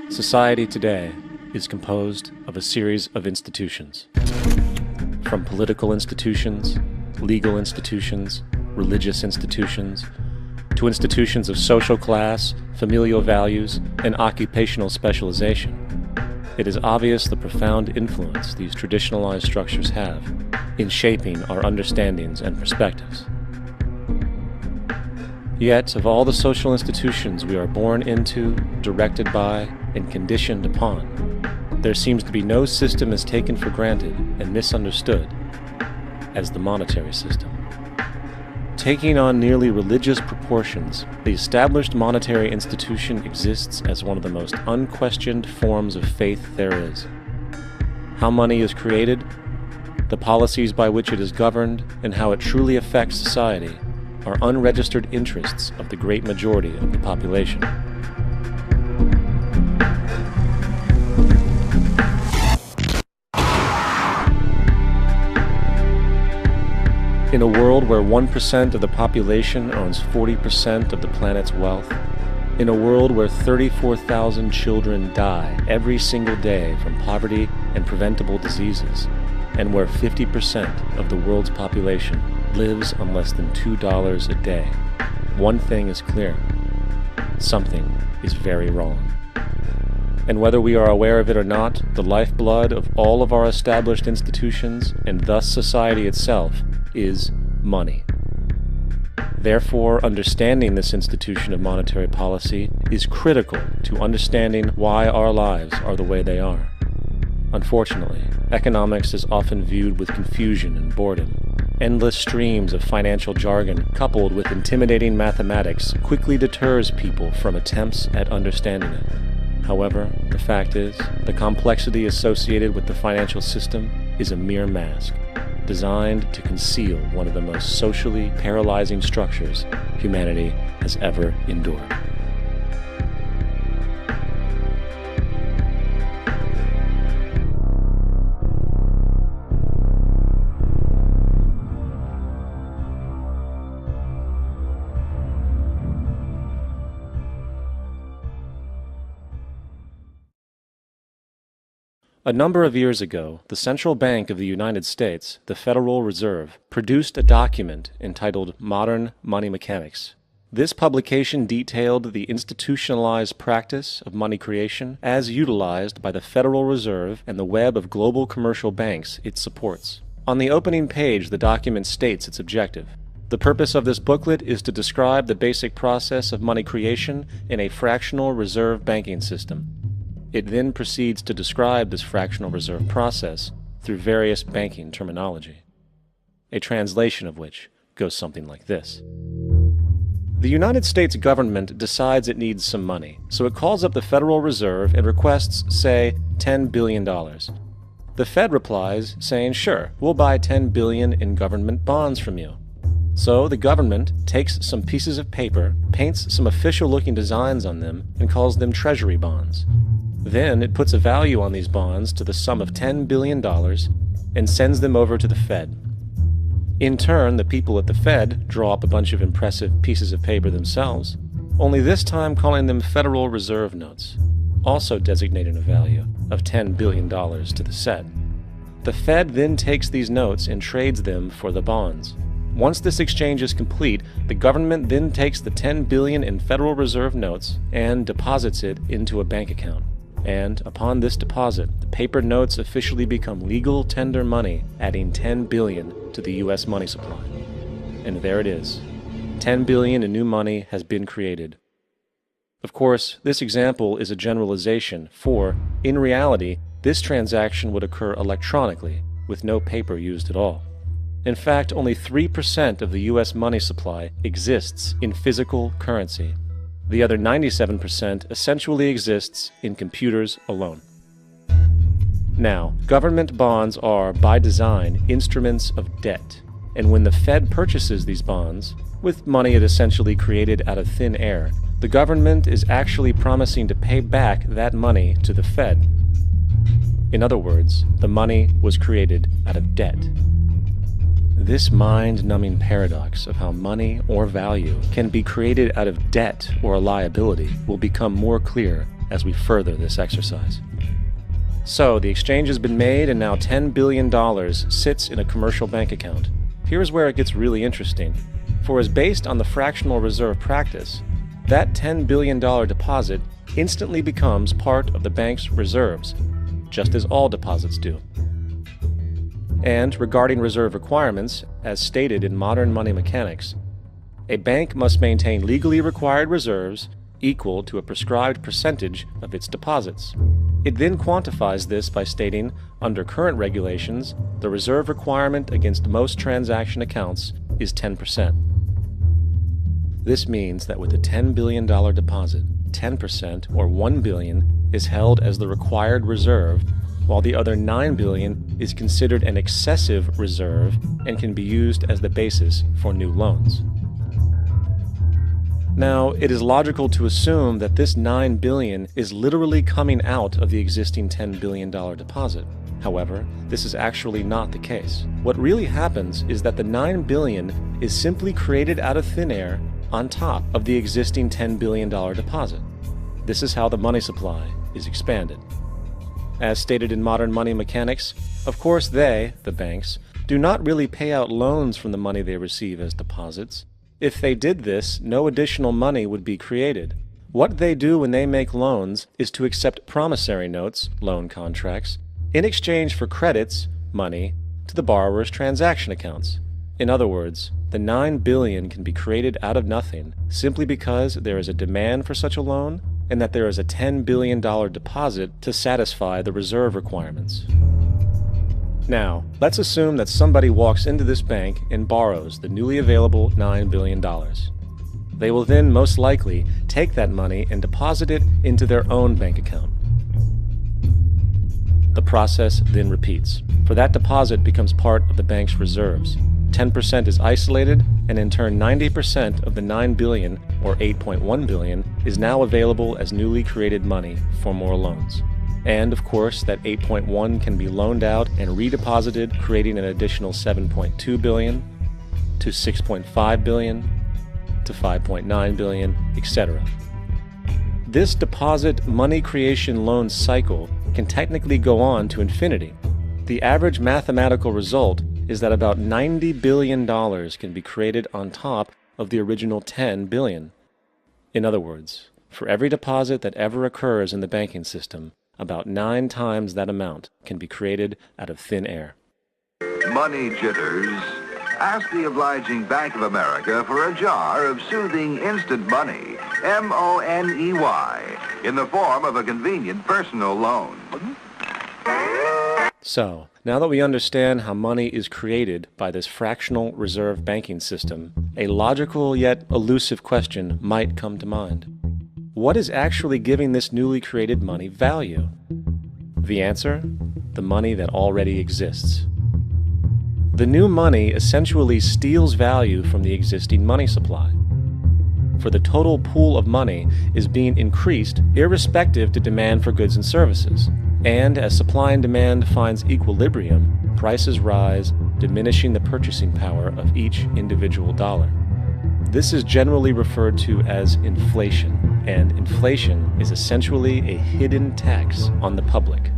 Society today is composed of a series of institutions. From political institutions, legal institutions, religious institutions, to institutions of social class, familial values, and occupational specialization. It is obvious the profound influence these traditionalized structures have in shaping our understandings and perspectives. Yet, of all the social institutions we are born into, directed by, and conditioned upon, there seems to be no system as taken for granted and misunderstood as the monetary system. Taking on nearly religious proportions, the established monetary institution exists as one of the most unquestioned forms of faith there is. How money is created, the policies by which it is governed, and how it truly affects society are unregistered interests of the great majority of the population. In a world where 1% of the population owns 40% of the planet's wealth, in a world where 34,000 children die every single day from poverty and preventable diseases, and where 50% of the world's population lives on less than $2 a day, one thing is clear: something is very wrong. And whether we are aware of it or not, the lifeblood of all of our established institutions, and thus society itself, is money. Therefore, understanding this institution of monetary policy is critical to understanding why our lives are the way they are. Unfortunately, economics is often viewed with confusion and boredom. Endless streams of financial jargon coupled with intimidating mathematics quickly deters people from attempts at understanding it. However, the fact is, the complexity associated with the financial system is a mere mask, designed to conceal one of the most socially paralyzing structures humanity has ever endured. A number of years ago, the Central Bank of the United States, the Federal Reserve, produced a document entitled Modern Money Mechanics. This publication detailed the institutionalized practice of money creation as utilized by the Federal Reserve and the web of global commercial banks it supports. On the opening page, the document states its objective. The purpose of this booklet is to describe the basic process of money creation in a fractional reserve banking system. It then proceeds to describe this fractional reserve process through various banking terminology, a translation of which goes something like this. The United States government decides it needs some money, so it calls up the Federal Reserve and requests, say, $10 billion. The Fed replies, saying, sure, we'll buy $10 billion in government bonds from you. So the government takes some pieces of paper, paints some official-looking designs on them, and calls them treasury bonds. Then it puts a value on these bonds to the sum of $10 billion and sends them over to the Fed. In turn, the people at the Fed draw up a bunch of impressive pieces of paper themselves, only this time calling them Federal Reserve notes, also designating a value of $10 billion to the set. The Fed then takes these notes and trades them for the bonds. Once this exchange is complete, the government then takes the $10 billion in Federal Reserve notes and deposits it into a bank account. And upon this deposit, the paper notes officially become legal tender money, adding $10 billion to the U.S. money supply. And there it is. $10 billion in new money has been created. Of course, this example is a generalization, for, in reality, this transaction would occur electronically, with no paper used at all. In fact, only 3% of the U.S. money supply exists in physical currency. The other 97% essentially exists in computers alone. Now, government bonds are, by design, instruments of debt, and when the Fed purchases these bonds, with money it essentially created out of thin air, the government is actually promising to pay back that money to the Fed. In other words, the money was created out of debt. This mind-numbing paradox of how money or value can be created out of debt or a liability will become more clear as we further this exercise. So, the exchange has been made and now $10 billion sits in a commercial bank account. Here's where it gets really interesting. For as based on the fractional reserve practice, that $10 billion deposit instantly becomes part of the bank's reserves, just as all deposits do. And regarding reserve requirements, as stated in modern money mechanics, a bank must maintain legally required reserves equal to a prescribed percentage of its deposits. It then quantifies this by stating, under current regulations, the reserve requirement against most transaction accounts is 10%. This means that with a $10 billion deposit, 10% or $1 billion is held as the required reserve, while the other $9 billion is considered an excessive reserve and can be used as the basis for new loans. Now, it is logical to assume that this $9 billion is literally coming out of the existing $10 billion deposit. However, this is actually not the case. What really happens is that the $9 billion is simply created out of thin air on top of the existing $10 billion deposit. This is how the money supply is expanded. As stated in modern money mechanics, of course they, the banks, do not really pay out loans from the money they receive as deposits. If they did this, no additional money would be created. What they do when they make loans is to accept promissory notes, loan contracts, in exchange for credits, money, to the borrower's transaction accounts. In other words, the $9 billion can be created out of nothing simply because there is a demand for such a loan and that there is a $10 billion deposit to satisfy the reserve requirements. Now, let's assume that somebody walks into this bank and borrows the newly available $9 billion. They will then most likely take that money and deposit it into their own bank account. The process then repeats, for that deposit becomes part of the bank's reserves. 10% is isolated, and in turn 90% of the $9 billion, or $8.1 billion, is now available as newly created money for more loans. And, of course, that 8.1 can be loaned out and redeposited, creating an additional 7.2 billion, to 6.5 billion, to 5.9 billion, etc. This deposit money creation loan cycle can technically go on to infinity. The average mathematical result is that about $90 billion can be created on top of the original $10 billion. In other words, for every deposit that ever occurs in the banking system, about 9 times that amount can be created out of thin air. Money jitters? Ask the obliging Bank of America for a jar of soothing instant money, M-O-N-E-Y, in the form of a convenient personal loan. So, now that we understand how money is created by this fractional reserve banking system, a logical yet elusive question might come to mind. What is actually giving this newly created money value? The answer? The money that already exists. The new money essentially steals value from the existing money supply. For the total pool of money is being increased irrespective to demand for goods and services. And as supply and demand finds equilibrium, prices rise, diminishing the purchasing power of each individual dollar. This is generally referred to as inflation, and inflation is essentially a hidden tax on the public.